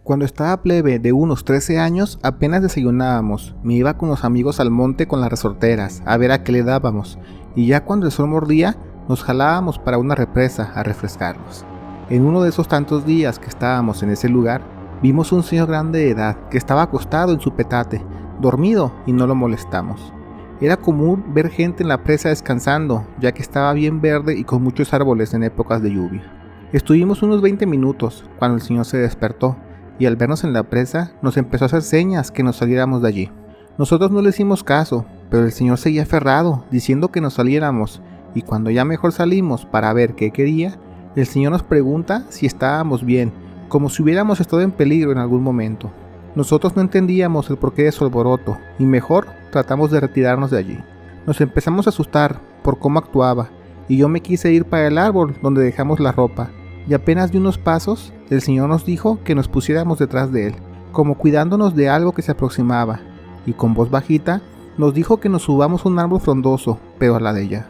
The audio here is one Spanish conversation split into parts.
Cuando estaba plebe de unos 13 años, apenas desayunábamos. Me iba con los amigos al monte con las resorteras, a ver a qué le dábamos, y ya cuando el sol mordía, nos jalábamos para una represa a refrescarnos. En uno de esos tantos días que estábamos en ese lugar, vimos un señor grande de edad que estaba acostado en su petate, dormido, y no lo molestamos. Era común ver gente en la presa descansando, ya que estaba bien verde y con muchos árboles en épocas de lluvia. Estuvimos unos 20 minutos cuando el señor se despertó, y al vernos en la presa nos empezó a hacer señas que nos saliéramos de allí. Nosotros no le hicimos caso, pero el señor seguía aferrado, diciendo que nos saliéramos, y cuando ya mejor salimos para ver qué quería, el señor nos pregunta si estábamos bien, como si hubiéramos estado en peligro en algún momento. Nosotros no entendíamos el porqué de su alboroto, y mejor tratamos de retirarnos de allí. Nos empezamos a asustar por cómo actuaba, y yo me quise ir para el árbol donde dejamos la ropa, y apenas de unos pasos, el señor nos dijo que nos pusiéramos detrás de él, como cuidándonos de algo que se aproximaba, y con voz bajita nos dijo que nos subamos a un árbol frondoso, pero a la de ella.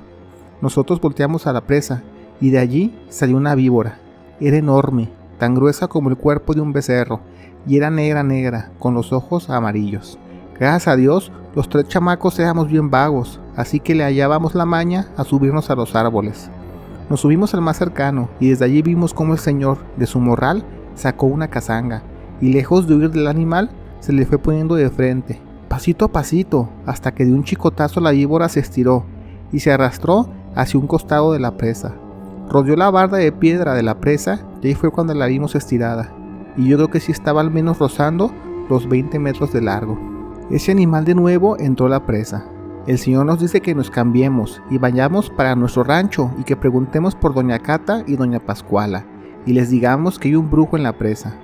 Nosotros volteamos a la presa, y de allí salió una víbora. Era enorme, tan gruesa como el cuerpo de un becerro, y era negra, con los ojos amarillos. Gracias a Dios, los 3 chamacos éramos bien vagos, así que le hallábamos la maña a subirnos a los árboles. Nos subimos al más cercano y desde allí vimos cómo el señor, de su morral, sacó una cazanga y lejos de huir del animal, se le fue poniendo de frente, pasito a pasito, hasta que de un chicotazo la víbora se estiró y se arrastró hacia un costado de la presa. Rodeó la barda de piedra de la presa y ahí fue cuando la vimos estirada, y yo creo que sí estaba al menos rozando los 20 metros de largo. Ese animal de nuevo entró a la presa. El señor nos dice que nos cambiemos y vayamos para nuestro rancho y que preguntemos por doña Cata y doña Pascuala y les digamos que hay un brujo en la presa.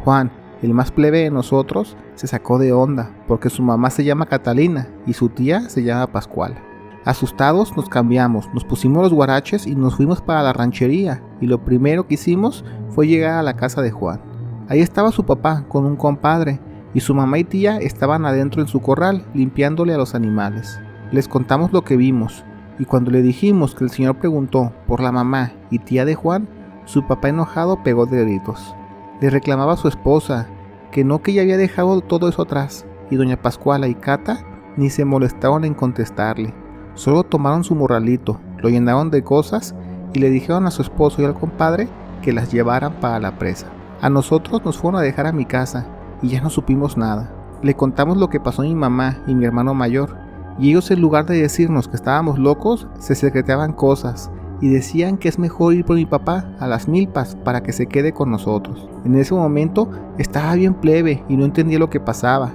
Juan, el más plebe de nosotros, se sacó de onda porque su mamá se llama Catalina y su tía se llama Pascuala. Asustados nos cambiamos, nos pusimos los guaraches y nos fuimos para la ranchería y lo primero que hicimos fue llegar a la casa de Juan. Ahí estaba su papá con un compadre y su mamá y tía estaban adentro en su corral limpiándole a los animales. Les contamos lo que vimos, y cuando le dijimos que el señor preguntó por la mamá y tía de Juan, su papá enojado pegó de gritos. Le reclamaba a su esposa, que ya había dejado todo eso atrás, y doña Pascuala y Cata ni se molestaron en contestarle. Solo tomaron su morralito, lo llenaron de cosas y le dijeron a su esposo y al compadre que las llevaran para la presa. A nosotros nos fueron a dejar a mi casa, y ya no supimos nada. Le contamos lo que pasó a mi mamá y mi hermano mayor, y ellos en lugar de decirnos que estábamos locos, se secretaban cosas y decían que es mejor ir por mi papá a las milpas para que se quede con nosotros. En ese momento estaba bien plebe y no entendía lo que pasaba,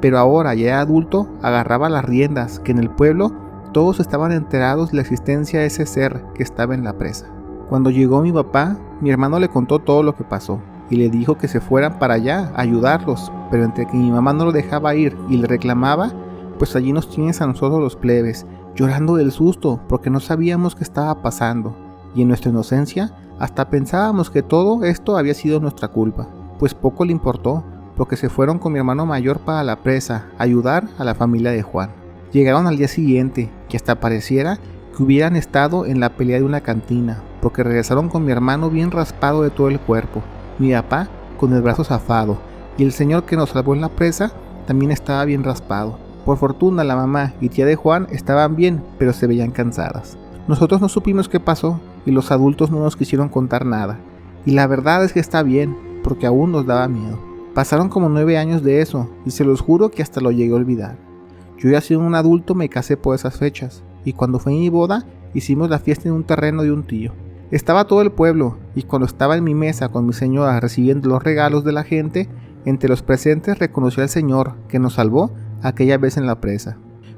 pero ahora ya adulto agarraba las riendas, que en el pueblo todos estaban enterados de la existencia de ese ser que estaba en la presa. Cuando llegó mi papá, mi hermano le contó todo lo que pasó y le dijo que se fueran para allá a ayudarlos, pero entre que mi mamá no lo dejaba ir y le reclamaba, pues allí nos tienes a nosotros los plebes, llorando del susto porque no sabíamos qué estaba pasando, y en nuestra inocencia hasta pensábamos que todo esto había sido nuestra culpa, pues poco le importó, porque se fueron con mi hermano mayor para la presa a ayudar a la familia de Juan. Llegaron al día siguiente, que hasta pareciera que hubieran estado en la pelea de una cantina, porque regresaron con mi hermano bien raspado de todo el cuerpo, mi papá con el brazo zafado, y el señor que nos salvó en la presa también estaba bien raspado. Por fortuna la mamá y tía de Juan estaban bien, pero se veían cansadas. Nosotros no supimos qué pasó y los adultos no nos quisieron contar nada. Y la verdad es que está bien, porque aún nos daba miedo. Pasaron como 9 años de eso y se los juro que hasta lo llegué a olvidar. Yo ya siendo un adulto me casé por esas fechas y cuando fue mi boda hicimos la fiesta en un terreno de un tío. Estaba todo el pueblo y cuando estaba en mi mesa con mi señora recibiendo los regalos de la gente, entre los presentes reconocí al señor que nos salvó aquella vez en la presa.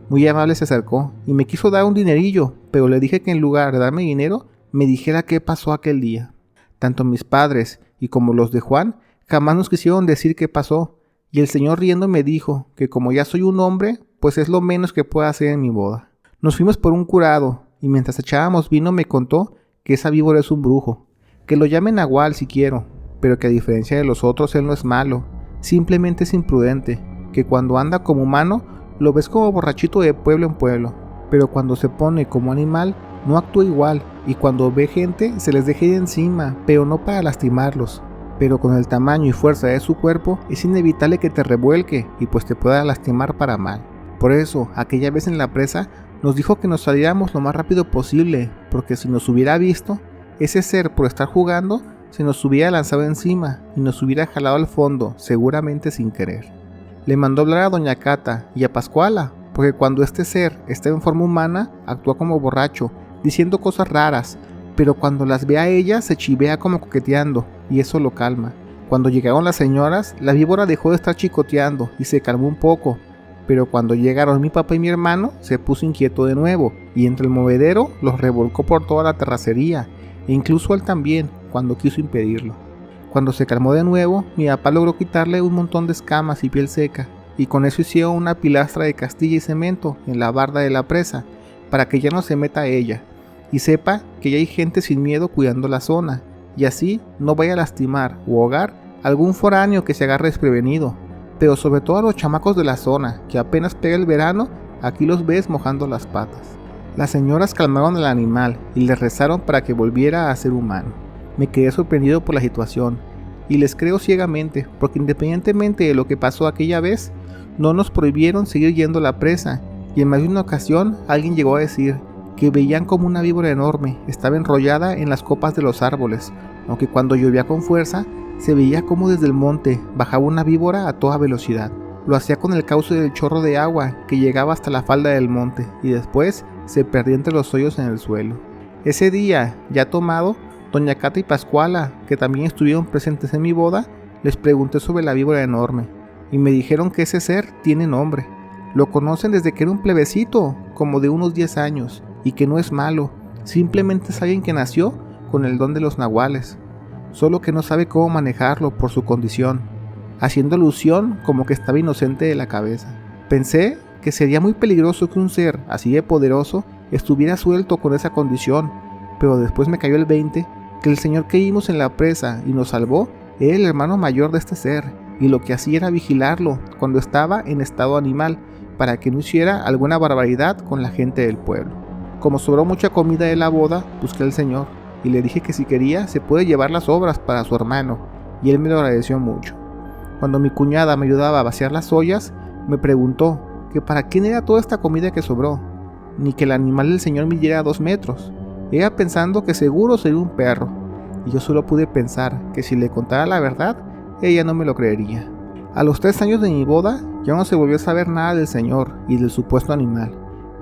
Muy amable se acercó y me quiso dar un dinerillo, pero le dije que en lugar de darme dinero, me dijera qué pasó aquel día. Tanto mis padres y como los de Juan jamás nos quisieron decir qué pasó, y el señor riendo me dijo que como ya soy un hombre, pues es lo menos que puedo hacer en mi boda. Nos fuimos por un curado, y mientras echábamos vino me contó que esa víbora es un brujo, que lo llamen nahual si quiero, pero que a diferencia de los otros él no es malo, simplemente es imprudente, que cuando anda como humano lo ves como borrachito de pueblo en pueblo, pero cuando se pone como animal no actúa igual y cuando ve gente se les deja ir encima, pero no para lastimarlos, pero con el tamaño y fuerza de su cuerpo es inevitable que te revuelque y pues te pueda lastimar para mal. Por eso, aquella vez en la presa, nos dijo que nos saliéramos lo más rápido posible, porque si nos hubiera visto, ese ser por estar jugando se nos hubiera lanzado encima y nos hubiera jalado al fondo, seguramente sin querer. Le mandó hablar a doña Cata y a Pascuala, porque cuando este ser está en forma humana, actúa como borracho, diciendo cosas raras, pero cuando las ve a ella se chivea como coqueteando, y eso lo calma. Cuando llegaron las señoras, la víbora dejó de estar chicoteando y se calmó un poco, pero cuando llegaron mi papá y mi hermano, se puso inquieto de nuevo, y entre el movedero los revolcó por toda la terracería, e incluso él también, cuando quiso impedirlo. Cuando se calmó de nuevo, mi papá logró quitarle un montón de escamas y piel seca, y con eso hicieron una pilastra de castilla y cemento en la barda de la presa, para que ya no se meta a ella, y sepa que ya hay gente sin miedo cuidando la zona, y así no vaya a lastimar o ahogar a algún foráneo que se agarre desprevenido, pero sobre todo a los chamacos de la zona, que apenas pega el verano, aquí los ves mojando las patas. Las señoras calmaron al animal y le rezaron para que volviera a ser humano. Me quedé sorprendido por la situación, y les creo ciegamente, porque independientemente de lo que pasó aquella vez, no nos prohibieron seguir yendo a la presa, y en más de una ocasión alguien llegó a decir que veían como una víbora enorme estaba enrollada en las copas de los árboles, aunque cuando llovía con fuerza, se veía como desde el monte bajaba una víbora a toda velocidad. Lo hacía con el cauce del chorro de agua que llegaba hasta la falda del monte y después se perdía entre los hoyos en el suelo. Ese día, ya tomado, doña Cata y Pascuala, que también estuvieron presentes en mi boda, les pregunté sobre la víbora enorme y me dijeron que ese ser tiene nombre. Lo conocen desde que era un plebecito, como de unos 10 años, y que no es malo, simplemente es alguien que nació con el don de los nahuales, solo que no sabe cómo manejarlo por su condición, haciendo alusión como que estaba inocente de la cabeza. Pensé que sería muy peligroso que un ser así de poderoso estuviera suelto con esa condición, pero después me cayó el 20 que el señor que vimos en la presa y nos salvó era el hermano mayor de este ser, y lo que hacía era vigilarlo cuando estaba en estado animal para que no hiciera alguna barbaridad con la gente del pueblo. Como sobró mucha comida de la boda, busqué al señor y le dije que si quería se puede llevar las obras para su hermano, y él me lo agradeció mucho. Cuando mi cuñada me ayudaba a vaciar las ollas, me preguntó que para quién era toda esta comida que sobró, ni que el animal del señor midiera 2 metros. Ella pensando que seguro sería un perro, y yo solo pude pensar que si le contara la verdad, ella no me lo creería. A los 3 años de mi boda, ya no se volvió a saber nada del señor y del supuesto animal,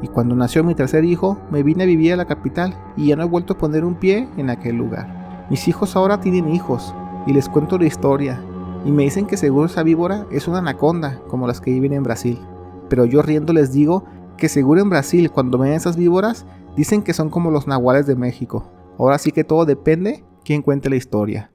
y cuando nació mi tercer hijo, me vine a vivir a la capital y ya no he vuelto a poner un pie en aquel lugar. Mis hijos ahora tienen hijos, y les cuento la historia, y me dicen que seguro esa víbora es una anaconda, como las que viven en Brasil. Pero yo riendo les digo que seguro en Brasil, cuando ven esas víboras, dicen que son como los nahuales de México. Ahora sí que todo depende quién cuente la historia.